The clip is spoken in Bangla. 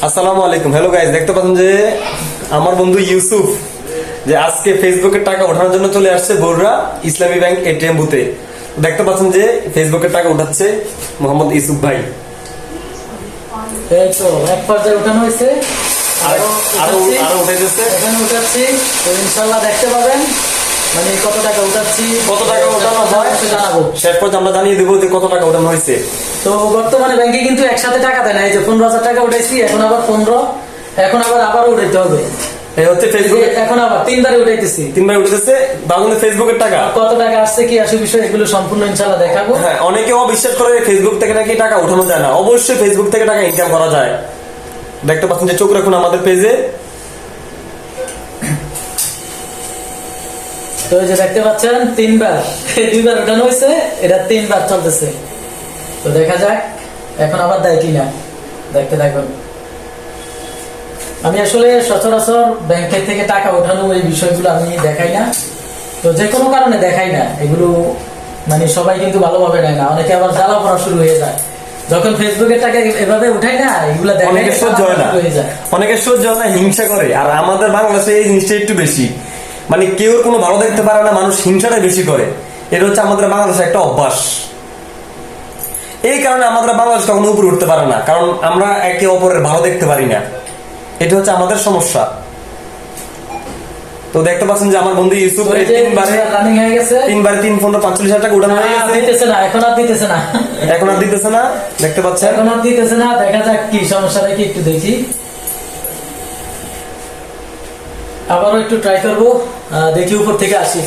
আসসালামু আলাইকুম। হ্যালো গাইস, দেখতে পাচ্ছেন যে আমার বন্ধু ইউসুফ যে আজকে ফেসবুকের টাকা ওঠানোর জন্য চলে আসছে বড়রা ইসলামী ব্যাংক এটিএম বুথে। দেখতে পাচ্ছেন যে ফেসবুকের টাকা উঠাচ্ছে মোহাম্মদ ইউসুফ ভাই। এই তো এক পর্যায়ে উঠানো হয়েছে, আরো উঠাইতেছে। এখানে উঠাচ্ছি তো ইনশাআল্লাহ দেখতে পাবেন মানে কত টাকা উঠাচ্ছি, কত টাকা উঠানো হয় জানাবো। শেষ পর্যন্ত আমরা জানিয়ে দেবো যে কত টাকা উঠানো হয়েছে। তো বর্তমানে ব্যাংকে কিন্তু একসাথে টাকা দেয় না। এই যে 15,000 টাকা উঠাইছি, এখন আবার 15, এখন আবারও উঠাইতে হবে। এই হচ্ছে ফেসবুক, এখন আবার তিনবারে উঠাইতেছি, তিনবার উঠেছে বাংলা ফেসবুকের টাকা। কত টাকা আসছে কি আসে বিষয় এগুলো সম্পূর্ণ ইনশাআল্লাহ দেখাবো। হ্যাঁ, অনেকে অবিশ্বাস করে ফেসবুক থেকে নাকি টাকা উঠানো যায় না। অবশ্যই ফেসবুক থেকে টাকা ইনকাম করা যায়। দেখতে পাচ্ছেন যে চোখ রাখুন আমাদের পেজে। তো এই যে দেখতে পাচ্ছেন দুইবার উঠানো হয়েছে, এটা তিনবার চলতেছে। তো দেখা যাক এখন আবার দেয় কিনা, দেখতে থাকুন। আমি আসলে সচরাচর ব্যাংকের থেকে টাকা ওঠানো এই বিষয়গুলো আমি দেখাই না, তো যে কোনো কারণে দেখাই না এগুলো। মানে সবাই কিন্তু ভালোভাবে নেয় না, অনেকে আবার জ্বালা পড়া শুরু হয়ে যায় যখন ফেসবুকের টাকা এভাবে উঠাই না, এগুলো অনেকে সহ্য হয় না, হয়ে যায়, অনেকে সহ্য হয় না, হিংসা করে। আর আমাদের বাংলাদেশে এই জিনিসটা একটু বেশি, মানে কেউ কোনো ভালো দেখতে পারে না, মানুষ হিংসাটাই বেশি করে। এটা হচ্ছে আমাদের বাংলাদেশে একটা অভ্যাস। এই কারণে আমাদের বাংলাদেশ কখনো উপরে উঠতে পারে না, কারণ আমরা একে অপরের ভালো দেখতে পারি না। এটা হচ্ছে আমাদের সমস্যা। তো দেখতে পাচ্ছেন যে আমার বন্ধু ইউসুফ রানিং হয়ে গেছে, 3/3 টাকা উঠানো হয়ে গেছে। দিতেছে না, এখন আর দিতেছে না, এখন আর দিতেছে না। দেখতে পাচ্ছেন এখন আর দিতেছে না। দেখা যাক কি সমস্যাটা কি একটু দেখি, আবারও একটু ট্রাই করবো, দেখি উপর থেকে আসি।